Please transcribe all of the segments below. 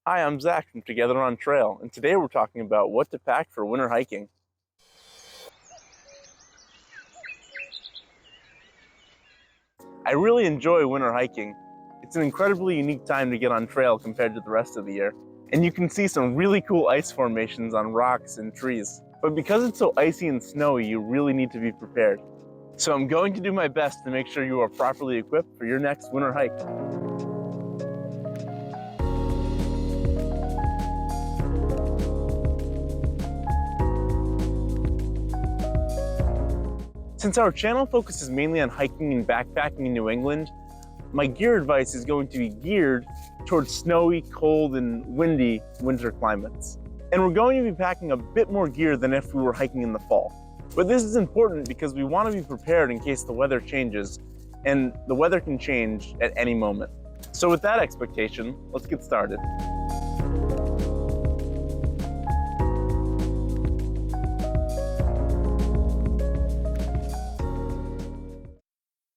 Hi, I'm Zach from Together on Trail, and today we're talking about what to pack for winter hiking. I really enjoy winter hiking. It's an incredibly unique time to get on trail compared to the rest of the year, and you can see some really cool ice formations on rocks and trees. But because it's so icy and snowy, you really need to be prepared. So I'm going to do my best to make sure you are properly equipped for your next winter hike. Since our channel focuses mainly on hiking and backpacking in New England, my gear advice is going to be geared towards snowy, cold, and windy winter climates. And we're going to be packing a bit more gear than if we were hiking in the fall. But this is important because we want to be prepared in case the weather changes, and the weather can change at any moment. So with that expectation, let's get started.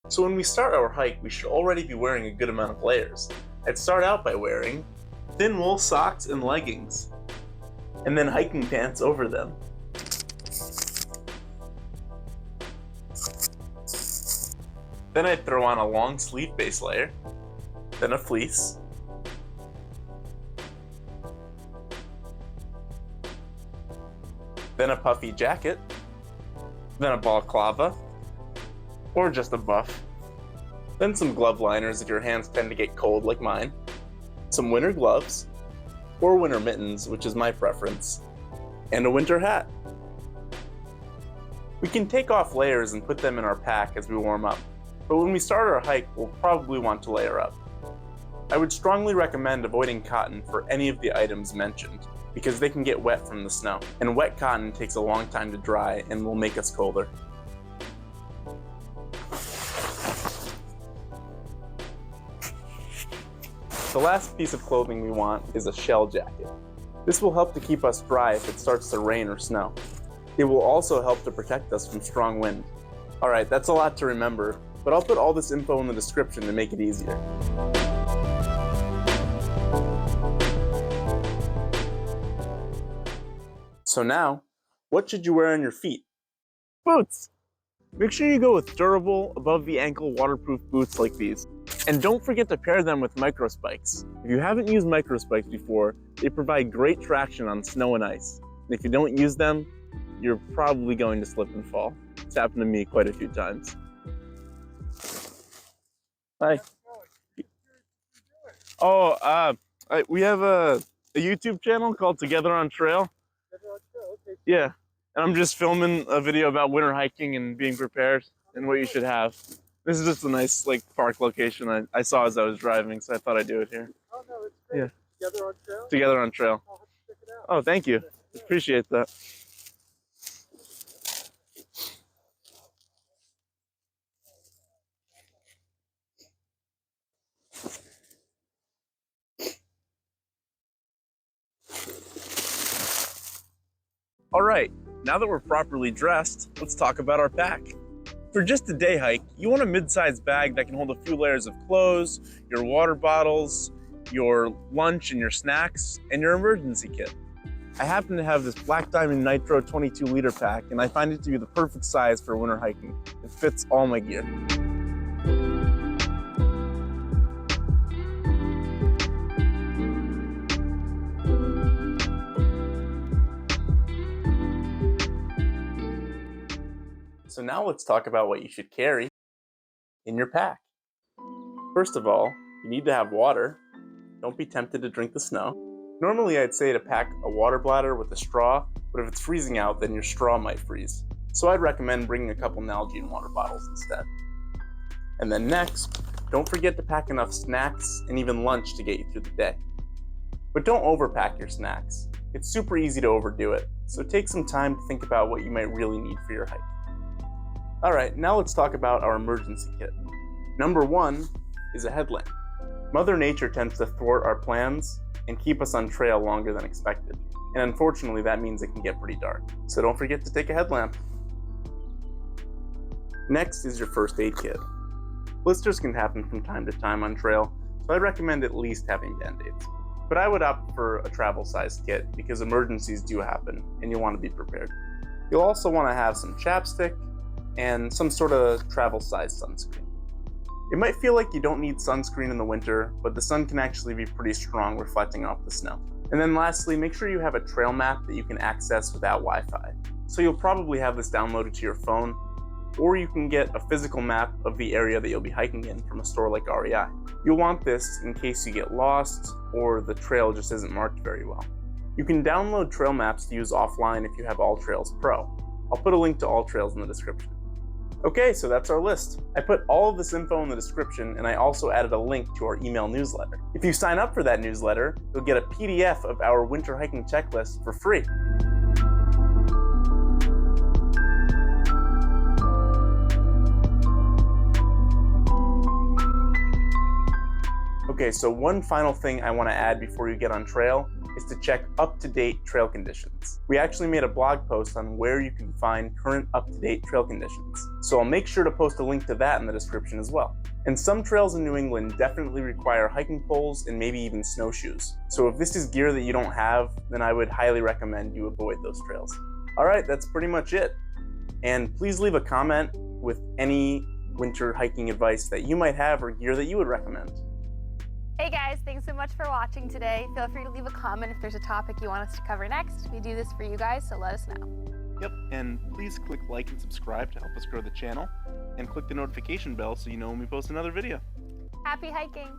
So when we start our hike, we should already be wearing a good amount of layers. I'd start out by wearing thin wool socks and leggings, and then hiking pants over them. Then I'd throw on a long sleeve base layer, then a fleece, then a puffy jacket, then a balaclava, or just a buff, then some glove liners if your hands tend to get cold like mine, some winter gloves, or winter mittens, which is my preference, and a winter hat. We can take off layers and put them in our pack as we warm up, but when we start our hike, we'll probably want to layer up. I would strongly recommend avoiding cotton for any of the items mentioned, because they can get wet from the snow, and wet cotton takes a long time to dry and will make us colder. The last piece of clothing we want is a shell jacket. This will help to keep us dry if it starts to rain or snow. It will also help to protect us from strong wind. Alright, that's a lot to remember, but I'll put all this info in the description to make it easier. So now, what should you wear on your feet? Boots! Make sure you go with durable, above-the-ankle waterproof boots like these. And don't forget to pair them with Microspikes. If you haven't used Microspikes before, they provide great traction on snow and ice. And if you don't use them, you're probably going to slip and fall. It's happened to me quite a few times. Hi. Oh, we have a YouTube channel called Together on Trail. Okay. Yeah, and I'm just filming a video about winter hiking and being prepared and what you should have. This is just a nice park location I saw as I was driving, so I thought I'd do it here. Oh no, it's great. Yeah. Together on Trail? Together on Trail. I'll have to check it out. Oh, thank you. Appreciate that. All right, now that we're properly dressed, let's talk about our pack. For just a day hike, you want a mid-sized bag that can hold a few layers of clothes, your water bottles, your lunch and your snacks, and your emergency kit. I happen to have this Black Diamond Nitro 22-liter pack, and I find it to be the perfect size for winter hiking. It fits all my gear. So now let's talk about what you should carry in your pack. First of all, you need to have water. Don't be tempted to drink the snow. Normally I'd say to pack a water bladder with a straw, but if it's freezing out, then your straw might freeze. So I'd recommend bringing a couple Nalgene water bottles instead. And then next, don't forget to pack enough snacks and even lunch to get you through the day. But don't overpack your snacks. It's super easy to overdo it, so take some time to think about what you might really need for your hike. Alright, now let's talk about our emergency kit. Number one is a headlamp. Mother Nature tends to thwart our plans and keep us on trail longer than expected. And unfortunately, that means it can get pretty dark. So don't forget to take a headlamp. Next is your first aid kit. Blisters can happen from time to time on trail, so I'd recommend at least having band-aids. but I would opt for a travel-sized kit because emergencies do happen and you'll want to be prepared. You'll also want to have some chapstick and some sort of travel-sized sunscreen. It might feel like you don't need sunscreen in the winter, but the sun can actually be pretty strong reflecting off the snow. And then lastly, make sure you have a trail map that you can access without Wi-Fi. So you'll probably have this downloaded to your phone, or you can get a physical map of the area that you'll be hiking in from a store like REI. You'll want this in case you get lost or the trail just isn't marked very well. You can download trail maps to use offline if you have AllTrails Pro. I'll put a link to AllTrails in the description. Okay, so that's our list. I put all of this info in the description, and I also added a link to our email newsletter. If you sign up for that newsletter, you'll get a PDF of our winter hiking checklist for free. Okay, so one final thing I want to add before you get on trail is to check up-to-date trail conditions. We actually made a blog post on where you can find current up-to-date trail conditions, so I'll make sure to post a link to that in the description as well. And some trails in New England definitely require hiking poles and maybe even snowshoes. So if this is gear that you don't have, then I would highly recommend you avoid those trails. All right, that's pretty much it. And please leave a comment with any winter hiking advice that you might have or gear that you would recommend. Hey guys, thanks so much for watching today. Feel free to leave a comment if there's a topic you want us to cover next. We do this for you guys, so let us know. Yep, and please click like and subscribe to help us grow the channel, and click the notification bell so you know when we post another video. Happy hiking!